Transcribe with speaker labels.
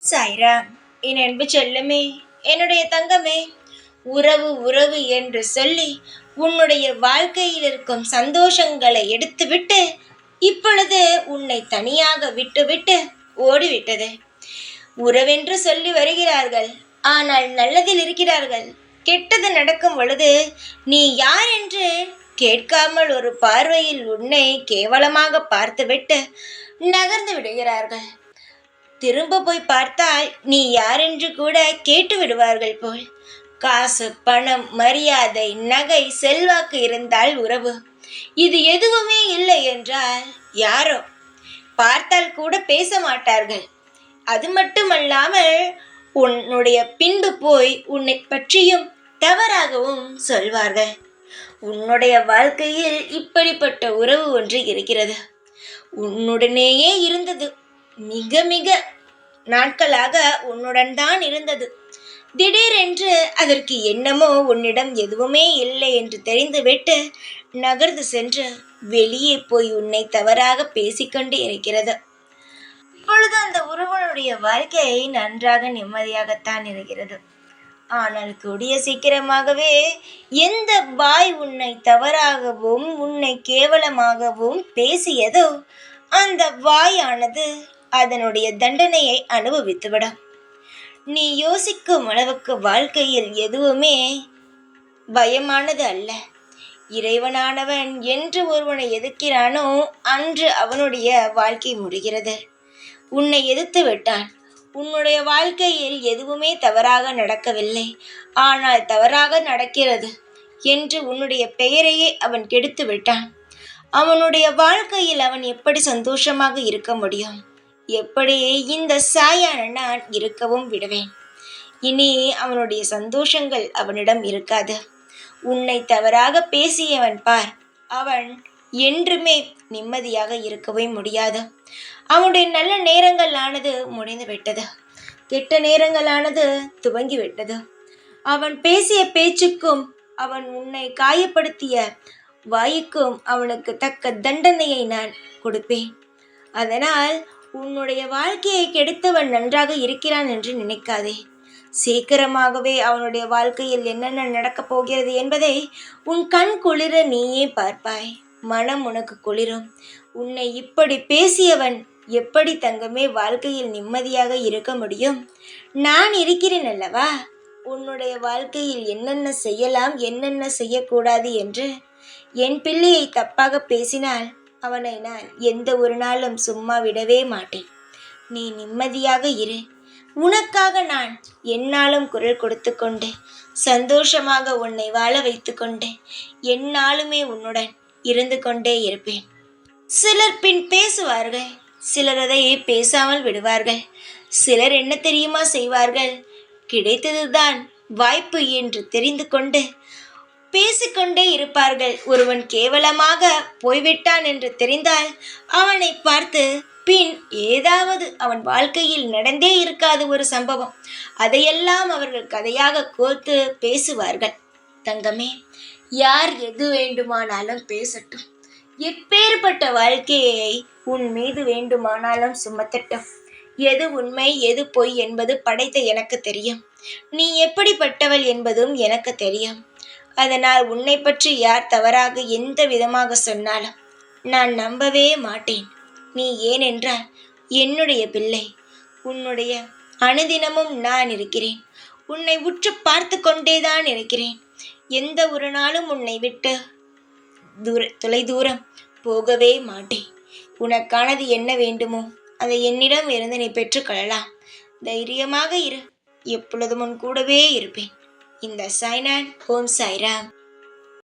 Speaker 1: சாய்ராம், என் அன்பு செல்லமே, என்னுடைய தங்கமே, உறவு உறவு என்று சொல்லி உன்னுடைய வாழ்க்கையில் இருக்கும் சந்தோஷங்களை எடுத்துவிட்டு இப்பொழுது உன்னை தனியாக விட்டுவிட்டு ஓடிவிட்டது. உறவென்று சொல்லி வருகிறார்கள், ஆனால் நல்லதில் இருக்கிறார்கள். கெட்டது நடக்கும் பொழுது நீ யார் என்று கேட்காமல் ஒரு பார்வையில் உன்னை கேவலமாக பார்த்துவிட்டு நகர்ந்து விடுகிறார்கள். திரும்ப போய் பார்த்தால் நீ யாரென்று கூட கேட்டு விடுவார்கள் போல். காசு, பணம், மரியாதை, நகை, செல்வாக்கு இருந்தால் உறவு. இது எதுவுமே இல்லை என்றால் யாரோ பார்த்தால் கூட பேச மாட்டார்கள். அது மட்டுமல்லாமல் உன்னுடைய பின்பு போய் உன்னை பற்றியும் தவறாகவும் சொல்வார்கள். உன்னுடைய வாழ்க்கையில் இப்படிப்பட்ட உறவு ஒன்று இருக்கிறது. உன்னுடனேயே இருந்தது, மிக மிக நாட்களாக உன்னுடன் தான் இருந்தது. திடீரென்று அதற்கு என்னமோ உன்னிடம் எதுவுமே இல்லை என்று தெரிந்துவிட்டு நகர்ந்து சென்று வெளியே போய் உன்னை தவறாக பேசிக்கொண்டு இருக்கிறது. இப்பொழுது அந்த உறவனுடைய வாழ்க்கை நன்றாக நிம்மதியாகத்தான் இருக்கிறது. ஆனால் கூடிய சீக்கிரமாகவே எந்த பாய் உன்னை தவறாகவும் உன்னை கேவலமாகவும் பேசியதோ அந்த வாயானது அதனுடைய தண்டனையை அனுபவித்துவிடும். நீ யோசிக்கும் அளவுக்கு வாழ்க்கையில் எதுவுமே பயமானது அல்ல. இறைவனானவன் என்று ஒருவனை எதிர்க்கிறானோ அன்று அவனுடைய வாழ்க்கை முடிகிறது. உன்னை எதிர்த்து விட்டான். உன்னுடைய வாழ்க்கையில் எதுவுமே தவறாக நடக்கவில்லை, ஆனால் தவறாக நடக்கிறது என்று உன்னுடைய பெயரையே அவன் கெடுத்து விட்டான். அவனுடைய வாழ்க்கையில் அவன் எப்படி சந்தோஷமாக இருக்க முடியும்? எப்படி இந்த சாயான நான் இருக்கவும் விடுவேன்? இனி அவனுடைய சந்தோஷங்கள் அவனிடம் இருக்காது. உன்னை தவறாக பேசியவன் பார், அவன் என்றுமே நிம்மதியாக இருக்கவே முடியாது. அவனுடைய நல்ல நேரங்களானது முடிந்து விட்டது, கெட்ட நேரங்களானது துவங்கிவிட்டது. அவன் பேசிய பேச்சுக்கும் அவன் உன்னை காயப்படுத்திய வாய்க்கும் அவனுக்கு தக்க தண்டனையை நான் கொடுப்பேன். அதனால் உன்னுடைய வாழ்க்கையை கெடுத்தவன் நன்றாக இருக்கிறான் என்று நினைக்காதே. சீக்கிரமாகவே அவனுடைய வாழ்க்கையில் என்னென்ன நடக்கப் போகிறது என்பதை உன் கண் குளிர நீயே பார்ப்பாய். மனம் உனக்கு குளிரும். உன்னை இப்படி பேசியவன் எப்படி தங்கமே வாழ்க்கையில் நிம்மதியாக இருக்க முடியும்? நான் இருக்கிறேன் அல்லவா? உன்னுடைய வாழ்க்கையில் என்னென்ன செய்யலாம், என்னென்ன செய்யக்கூடாது என்று. என் பிள்ளையை தப்பாக பேசினால் அவனை நான் எந்த ஒரு நாளும் சும்மா விடவே மாட்டேன். நீ நிம்மதியாக இரு. உனக்காக நான் எந்நாளும் குரல் கொடுத்து கொண்டு சந்தோஷமாக உன்னை வாழ வைத்து கொண்டு எந்நாளுமே உன்னுடன் இருந்து கொண்டே இருப்பேன். சிலர் பின் பேசுவார்கள், சிலர் அதை பேசாமல் விடுவார்கள். சிலர் என்ன தெரியுமா செய்வார்கள்? கிடைத்ததுதான் வாய்ப்பு என்று தெரிந்து கொண்டு பேசிக்கொண்டே இருப்பார்கள். ஒருவன் கேவலமாக போய்விட்டான் என்று தெரிந்தால் அவனை பார்த்து பின் ஏதாவது அவன் வாழ்க்கையில் நடந்தே இருக்காது ஒரு சம்பவம், அதையெல்லாம் அவர்கள் கதையாக கோர்த்து பேசுவார்கள். தங்கமே, யார் எது வேண்டுமானாலும் பேசட்டும். எப்பேற்பட்ட வாழ்க்கையை உன் மீது வேண்டுமானாலும் சுமத்தட்டும். எது உண்மை எது பொய் என்பது படைத்த எனக்கு தெரியும். நீ எப்படிப்பட்டவள் என்பதும் எனக்கு தெரியும். அதனால் உன்னை பற்றி யார் தவறாக எந்த விதமாக சொன்னாலும் நான் நம்பவே மாட்டேன். நீ ஏனென்றால் என்னுடைய பிள்ளை. உன்னுடைய அனுதினமும் நான் இருக்கிறேன். உன்னை உற்று பார்த்து கொண்டேதான் இருக்கிறேன். எந்த ஒரு நாளும் உன்னை விட்டு தொலை தூரம் போகவே மாட்டேன். உனக்கானது என்ன வேண்டுமோ அதை என்னிடம் இருந்து நீ பெற்றுக்கொள்ளலாம். தைரியமாக இரு. எப்பொழுதும் உன் கூடவே இருப்பேன். இந்த சாய்நான். ஓம் சாய்ராம்.